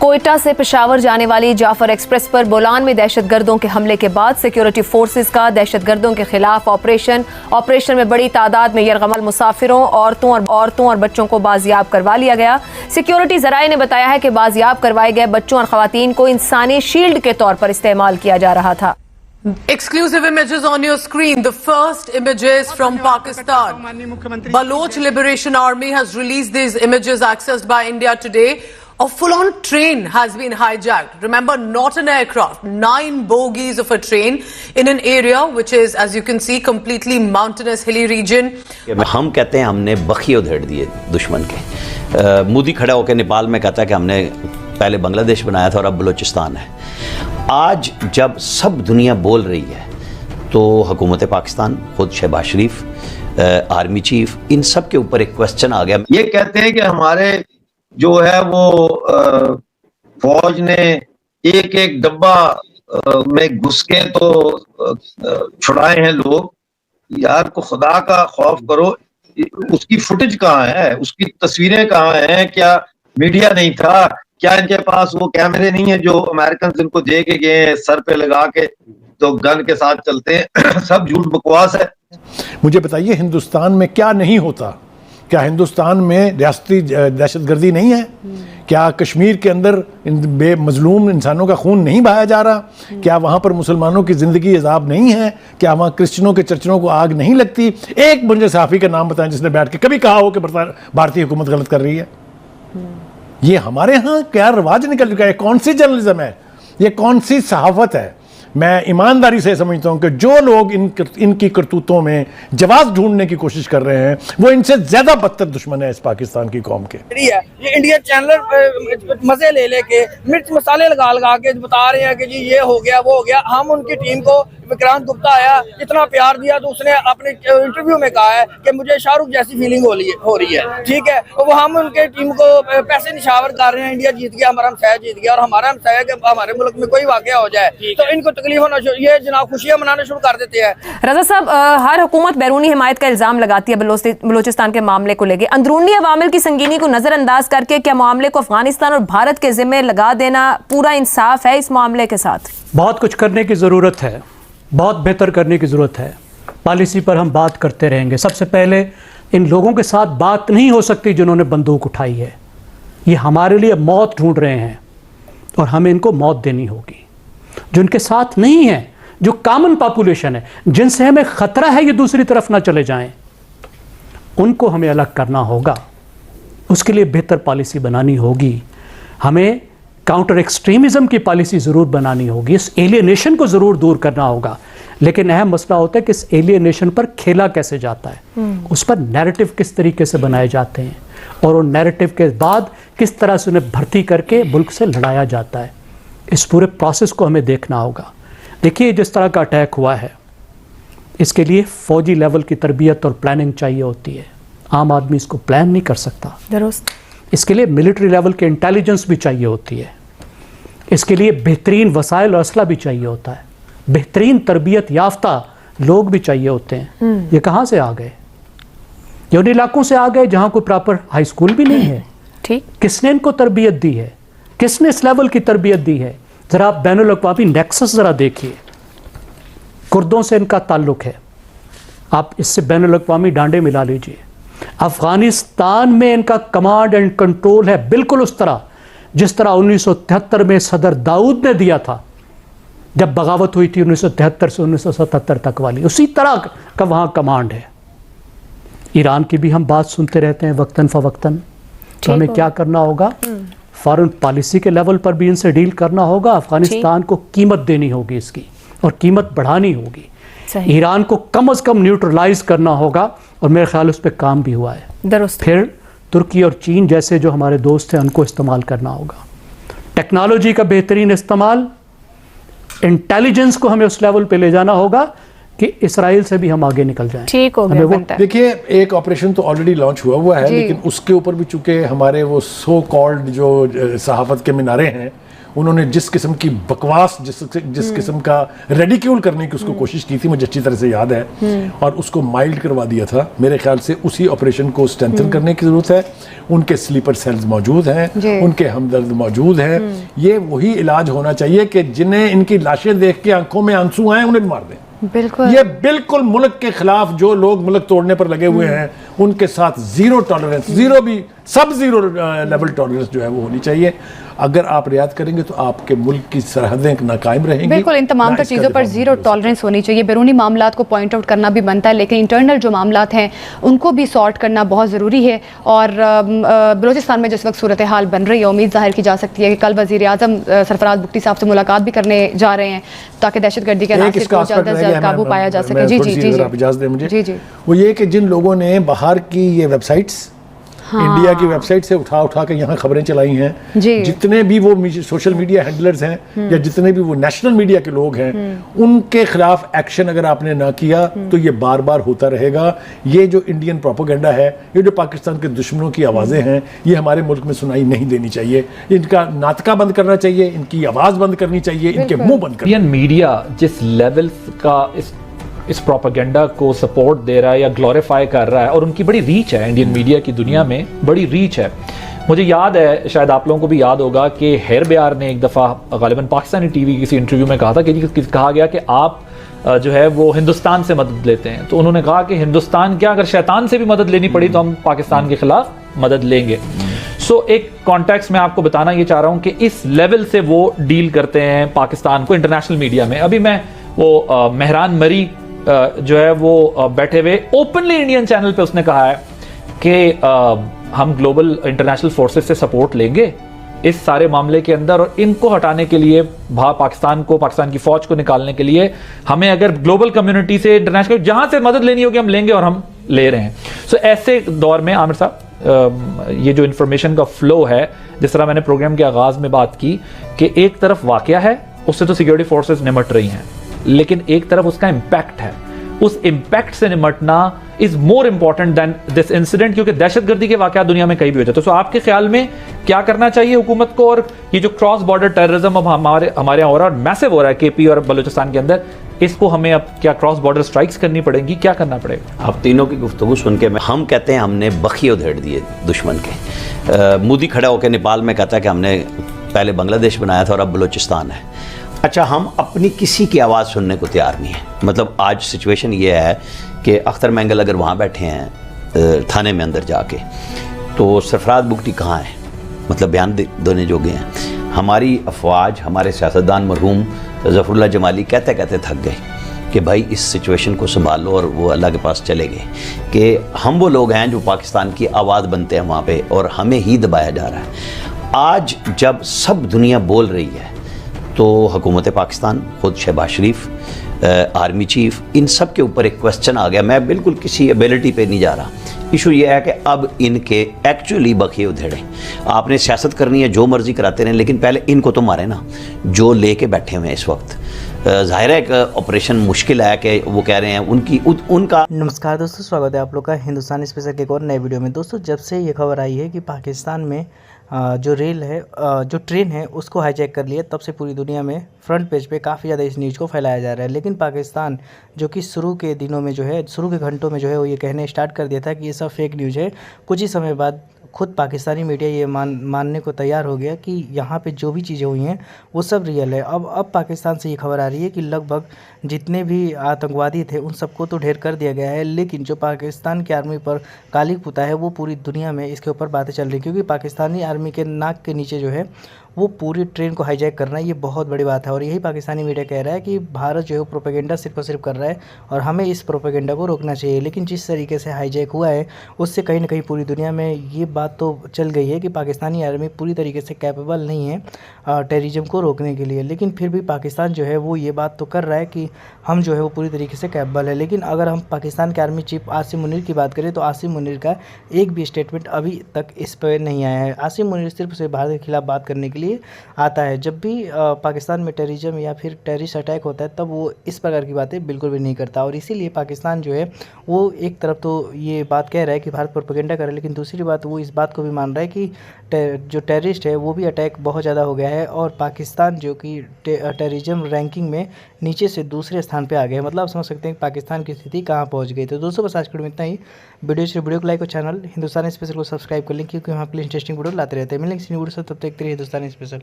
कोयटा से पेशावर जाने वाली जाफर एक्सप्रेस पर बोलान में दहशतगर्दों के हमले के बाद सिक्योरिटी फोर्सेस का दहशतगर्दों के खिलाफ ऑपरेशन में बड़ी तादाद में यरगमल मुसाफिरों, औरतों और बच्चों को बाजियाब करवा लिया गया। सिक्योरिटी जराए ने बताया है कि बाजियाब करवाए गए बच्चों और खवातीन को इंसानी शील्ड के तौर पर इस्तेमाल किया जा रहा था। Exclusive images on your screen. The first images from Pakistan. Baloch Liberation Army has released these images accessed by India today. A full-on train has been hijacked. Remember, not an aircraft. 9 bogies of a train in an area which is, as you can see, completely mountainous, hilly region. हम कहते हैं हमने बखिए उधेड़ दिए दुश्मन के। मोदी खड़ा होकर नेपाल में कहता है कि हमने पहले बांग्लादेश बनाया था और अब बलूचिस्तान है। आज जब सब दुनिया बोल रही है तो हुकूमत पाकिस्तान, खुद शहबाज शरीफ, आर्मी चीफ, इन सब के ऊपर एक क्वेश्चन आ गया। ये कहते हैं कि हमारे जो है वो फौज ने एक एक डब्बा में घुस के तो छुड़ाए हैं लोग। यार को खुदा का खौफ करो, उसकी फुटेज कहाँ है, उसकी तस्वीरें कहाँ हैं? क्या मीडिया नहीं था? क्या इनके पास वो कैमरे नहीं है जो अमेरिकन इनको दे के गए सर पे लगा के तो गन के साथ चलते हैं? सब झूठ बकवास है। मुझे बताइए, हिंदुस्तान में क्या नहीं होता? क्या हिंदुस्तान में रियासती दहशतगर्दी नहीं है? क्या कश्मीर के अंदर बेमजलूम इंसानों का खून नहीं बहाया जा रहा? क्या वहाँ पर मुसलमानों की ज़िंदगी अजाब नहीं है? क्या वहाँ क्रिश्चियनों के चर्चों को आग नहीं लगती? एक मुझे सहाफ़ी का नाम बताएं जिसने बैठ के कभी कहा हो कि भारतीय हुकूमत गलत कर रही है। ये हमारे यहाँ क्या रवाज निकल चुका है? कौन सी जर्नलिज्म है? ये कौन सी सहाफ़त है? मैं ईमानदारी से समझता हूं कि जो लोग इनकी करतूतों में जवाब ढूंढने की कोशिश कर रहे हैं वो इनसे ज्यादा बदतर दुश्मन है इस पाकिस्तान की कौम के। ये इंडिया चैनल मजे ले लेके मिर्च मसाले लगा लगा के बता रहे हैं कि जी ये हो गया वो हो गया। हम उनकी टीम को, विक्रांत गुप्ता आया, इतना प्यार दिया तो उसने अपने इंटरव्यू में कहा है कि मुझे शाहरुख जैसी फीलिंग हो रही है। ठीक है, वो हम उनके टीम को पैसे निशावर कर रहे हैं। इंडिया जीत गया, हमारा हमसाया जीत गया और हमारा हमसाया कि हमारे मुल्क में कोई वाकया हो जाए तो इनको तकलीफ होना चाहिए। ये जनाब खुशियां मनाना शुरू कर देते हैं। रजा साहब, हर हुकूमत बैरूनी हिमायत का इल्जाम लगाती है बलूचिस्तान के मामले को लेकर। अंदरूनी अवामिल की संगीनी को नजरअंदाज करके क्या मामले को अफगानिस्तान और भारत के जिम्मे लगा देना पूरा इंसाफ है इस मामले के साथ? बहुत कुछ करने की ज़रूरत है, बहुत बेहतर करने की ज़रूरत है। पॉलिसी पर हम बात करते रहेंगे। सबसे पहले इन लोगों के साथ बात नहीं हो सकती जिन्होंने बंदूक उठाई है। ये हमारे लिए मौत ढूंढ रहे हैं और हमें इनको मौत देनी होगी। जो इनके साथ नहीं है, जो कॉमन पॉपुलेशन है, जिनसे हमें ख़तरा है ये दूसरी तरफ ना चले जाएं, उनको हमें अलग करना होगा। उसके लिए बेहतर पॉलिसी बनानी होगी। हमें काउंटर एक्सट्रीमिज़म की पॉलिसी ज़रूर बनानी होगी। इस एलियनेशन को ज़रूर दूर करना होगा। लेकिन अहम मसला होता है कि इस एलियनेशन पर खेला कैसे जाता है, उस पर नैरेटिव किस तरीके से बनाए जाते हैं और उन नैरेटिव के बाद किस तरह से उन्हें भर्ती करके मुल्क से लड़ाया जाता है। इस पूरे प्रोसेस को हमें देखना होगा। देखिए, जिस तरह का अटैक हुआ है इसके लिए फ़ौजी लेवल की तरबियत और प्लानिंग चाहिए होती है। आम आदमी इसको प्लान नहीं कर सकता। दुरुस्त। इसके लिए मिलिट्री लेवल के इंटेलिजेंस भी चाहिए होती है। इसके लिए बेहतरीन वसाइल और असला भी चाहिए होता है। बेहतरीन तरबियत याफ्ता लोग भी चाहिए होते हैं। ये कहाँ से आ गए? ये उन इलाकों से आ गए जहाँ कोई प्रॉपर हाई स्कूल भी नहीं है। ठीक, किसने इनको तरबियत दी है? किसने इस लेवल की तरबियत दी है? ज़रा आप बैनुल अक़वामी नेक्सस ज़रा देखिए। कुर्दों से इनका ताल्लुक़ है, आप इससे बैनुल अक़वामी डांडे मिला लीजिए। अफ़गानिस्तान में इनका कमांड एंड कंट्रोल है बिल्कुल उस तरह जिस तरह 1973 में सदर दाऊद ने दिया था जब बगावत हुई थी 1973 से 1977 तक वाली, उसी तरह का वहाँ कमांड है। ईरान की भी हम बात सुनते रहते हैं वक्तन फ़वक्तन। तो हमें क्या करना होगा? फॉरेन पॉलिसी के लेवल पर भी इनसे डील करना होगा। अफ़गानिस्तान को कीमत देनी होगी इसकी और कीमत बढ़ानी होगी। ईरान को कम अज़ कम न्यूट्रलाइज करना होगा और मेरे ख्याल उस पर काम भी हुआ है। दुरुस्त। फिर तुर्की और चीन जैसे जो हमारे दोस्त हैं उनको इस्तेमाल करना होगा। टेक्नोलॉजी का बेहतरीन इस्तेमाल, इंटेलिजेंस को हमें उस लेवल पे ले जाना होगा कि इसराइल से भी हम आगे निकल जाएं। ठीक हो गया। देखिए, एक ऑपरेशन तो ऑलरेडी लॉन्च हुआ है, लेकिन उसके ऊपर भी चूंकि हमारे वो सो कॉल्ड जो सहाफत के मिनारे हैं उन्होंने जिस किस्म की बकवास, जिस किस्म का रेडिक्यूल करने की उसको कोशिश की थी, मुझे अच्छी तरह से याद है, और उसको माइल्ड करवा दिया था। मेरे ख्याल से उसी ऑपरेशन को स्ट्रेंथन करने की जरूरत है। उनके स्लीपर सेल्स मौजूद हैं, उनके हमदर्द मौजूद हैं। ये वही इलाज होना चाहिए कि जिन्हें इनकी लाशें देख के आंखों में आंसू आए उन्हें मार दें। बिल्कुल, ये बिल्कुल मुल्क के खिलाफ जो लोग मुल्क तोड़ने पर लगे हुए हैं उनके साथ जीरो टॉलरेंस, जीरो भी सब जीरो लेवल टॉलरेंस जो है वो होनी चाहिए। अगर आप रियायत करेंगे तो आपके मुल्क की सरहदें नाकायम रहेंगी। बिल्कुल, इन तमाम तर चीज़ों पर जीरो टॉलरेंस होनी चाहिए। बैरूनी मामलात को पॉइंट आउट करना भी बनता है, लेकिन इंटरनल जो मामलात हैं उनको भी सॉर्ट करना बहुत ज़रूरी है। और बलूचिस्तान में जिस वक्त सूरत हाल बन रही है, उम्मीद जाहिर की जा सकती है कि कल वज़ीर आज़म सरफराज बुगटी साहब से मुलाकात भी करने जा रहे हैं ताकि दहशतगर्दी के अनासर को जल्द अज जल्द काबू पाया जा सके। जी जी जी, आप इजाज़त दें मुझे। जी जी, वो ये कि जिन लोगों ने बाहर की ये वेबसाइट्स, इंडिया की वेबसाइट से उठा के यहाँ खबरें चलाई हैं, जितने भी वो सोशल मीडिया हैंडलर्स हैं या जितने भी वो नेशनल मीडिया के लोग हैं, उनके खिलाफ एक्शन अगर आपने ना किया तो ये बार बार होता रहेगा। ये जो इंडियन प्रोपेगेंडा है, ये जो पाकिस्तान के दुश्मनों की आवाज़ें हैं, ये हमारे मुल्क में सुनाई नहीं देनी चाहिए। इनका नाटका बंद करना चाहिए, इनकी आवाज़ बंद करनी चाहिए, इनके मुंह बंद करना। इंडियन मीडिया जिस लेवल का इस प्रोपेगेंडा को सपोर्ट दे रहा है या ग्लोरीफाई कर रहा है, और उनकी बड़ी रीच है, इंडियन मीडिया की दुनिया में बड़ी रीच है। मुझे याद है, शायद आप लोगों को भी याद होगा कि हेर ब्यार ने एक दफ़ा गालिबन पाकिस्तानी टीवी किसी इंटरव्यू में कहा था कि कहा गया कि आप जो है वो हिंदुस्तान से मदद लेते हैं। तो उन्होंने कहा कि हिंदुस्तान क्या, अगर शैतान से भी मदद लेनी पड़ी तो हम पाकिस्तान के खिलाफ मदद लेंगे। सो एक कॉन्टेक्स्ट में आपको बताना ये चाह रहा हूँ कि इस लेवल से वो डील करते हैं पाकिस्तान को इंटरनेशनल मीडिया में। अभी मैं वो मेहरान मरी जो है वो बैठे हुए ओपनली इंडियन चैनल पे उसने कहा है कि हम ग्लोबल इंटरनेशनल फोर्सेस से सपोर्ट लेंगे इस सारे मामले के अंदर, और इनको हटाने के लिए पाकिस्तान की फौज को निकालने के लिए हमें अगर ग्लोबल कम्युनिटी से, इंटरनेशनल जहां से मदद लेनी होगी हम लेंगे, और हम ले रहे हैं। सो ऐसे दौर में आमिर साहब, ये जो इंफॉर्मेशन का फ्लो है, जिस तरह मैंने प्रोग्राम के आगाज में बात की कि एक तरफ वाकया है, उससे तो सिक्योरिटी फोर्सेस निमट रही हैं, लेकिन एक तरफ उसका इंपैक्ट है। उस इंपैक्ट से निमटना is more important than this incident, क्योंकि दहशतगर्दी के वाकया दुनिया में कहीं भी हो जाते हैं। तो आपके ख्याल में क्या करना चाहिए हुकूमत को, और ये जो क्रॉस बॉर्डर टेररिज्म अब हमारे यहाँ हो रहा है, मैसिव हो रहा है केपी और बलूचिस्तान के अंदर, इसको हमें अब क्या क्रॉस बॉर्डर स्ट्राइक्स करनी पड़ेगी, क्या करना पड़ेगा? आप तीनों की गुफ्तगू सुन के हम कहते हैं हमने बखिए उधेड़ दिए दुश्मन के। मोदी खड़ा होकर नेपाल में कहता है कि हमने पहले बांग्लादेश बनाया था और अब बलूचिस्तान है। अच्छा, हम अपनी किसी की आवाज़ सुनने को तैयार नहीं है। मतलब आज सिचुएशन ये है कि अख्तर मैंगल अगर वहाँ बैठे हैं थाने में अंदर जाके, तो सरफराज बुगटी कहाँ है? मतलब बयान देने जोगे हैं। हमारी अफवाज, हमारे सियासतदान मरहूम ज़फ़रुल्लाह जमाली कहते कहते थक गए कि भाई इस सिचुएशन को संभालो, और वो अल्लाह के पास चले गए कि हम वो लोग हैं जो पाकिस्तान की आवाज़ बनते हैं वहाँ पे, और हमें ही दबाया जा रहा है। आज जब सब दुनिया बोल रही है तो हुकूमत पाकिस्तान, खुद शहबाज शरीफ, आर्मी चीफ, इन सब के ऊपर एक क्वेश्चन आ गया। मैं बिल्कुल किसी एबिलिटी पे नहीं जा रहा, इशू ये है कि अब इनके एक्चुअली बखिए उधेड़े। आपने सियासत करनी है, जो मर्जी कराते रहें, लेकिन पहले इनको तो मारे ना, जो लेके बैठे हुए हैं इस वक्त। ज़ाहिर है कि ऑपरेशन मुश्किल है कि वो कह रहे हैं उनका। नमस्कार दोस्तों, स्वागत है आप लोग का हिंदुस्तान स्पेशल के एक और नए वीडियो में। दोस्तों, जब से ये खबर आई है कि पाकिस्तान में जो जो ट्रेन है उसको हाईजैक कर लिया, तब से पूरी दुनिया में फ्रंट पेज पे काफ़ी ज़्यादा इस न्यूज़ को फैलाया जा रहा है। लेकिन पाकिस्तान जो कि शुरू के दिनों में जो है, शुरू के घंटों में जो है वो ये कहने स्टार्ट कर दिया था कि ये सब फेक न्यूज़ है। कुछ ही समय बाद खुद पाकिस्तानी मीडिया ये मानने को तैयार हो गया कि यहाँ पे जो भी चीज़ें हुई हैं वो सब रियल है। अब पाकिस्तान से ये खबर आ रही है कि लगभग जितने भी आतंकवादी थे उन सबको तो ढेर कर दिया गया है, लेकिन जो पाकिस्तान की आर्मी पर काली पुता है वो पूरी दुनिया में इसके ऊपर बातें चल रही, क्योंकि पाकिस्तानी आर्मी के नाक के नीचे जो है वो पूरी ट्रेन को हाईजैक करना, ये बहुत बड़ी बात है। और यही पाकिस्तानी मीडिया कह रहा है कि भारत जो है प्रोपेगेंडा सिर्फ और सिर्फ कर रहा है और हमें इस प्रोपेगेंडा को रोकना चाहिए। लेकिन जिस तरीके से हाईजैक हुआ है उससे कहीं ना कहीं पूरी दुनिया में ये बात तो चल गई है कि पाकिस्तानी आर्मी पूरी तरीके से कैपेबल नहीं है टेररिज्म को रोकने के लिए। लेकिन फिर भी पाकिस्तान जो है वो ये बात तो कर रहा है कि हम जो है वो पूरी तरीके से कैपेबल है। लेकिन अगर हम पाकिस्तान के आर्मी चीफ आसिम मुनीर की बात करें तो आसिम मुनीर का एक भी स्टेटमेंट अभी तक इस पर नहीं आया है। आसिम मुनीर सिर्फ से भारत के खिलाफ बात करने के लिए लिए आता है। जब भी पाकिस्तान में टेररिज्म या फिर टेररिस्ट अटैक होता है तब वो इस प्रकार की बातें बिल्कुल भी नहीं करता, और इसीलिए पाकिस्तान जो है वो एक तरफ तो ये बात कह रहा है कि भारत प्रोपेगेंडा कर रहा है, लेकिन दूसरी बात वो इस बात को भी मान रहा है कि जो टेररिस्ट है वो भी अटैक बहुत ज़्यादा हो गया है, और पाकिस्तान जो कि टेररिज्म रैंकिंग में नीचे से दूसरे स्थान पे आ गया है। मतलब आप समझ सकते हैं कि पाकिस्तान की स्थिति कहाँ पहुँच गई। तो दोस्तों बस आज के वीडियो में इतना ही। वीडियो को लाइक और चैनल हिंदुस्तानी स्पेशल को सब्सक्राइब कर लें, क्योंकि हम आपके लिए इंटरेस्टिंग वीडियो लाते रहते हैं। मिलेंगे इस वीडियो से, तब तक के लिए हिंदुस्तानी स्पेशल।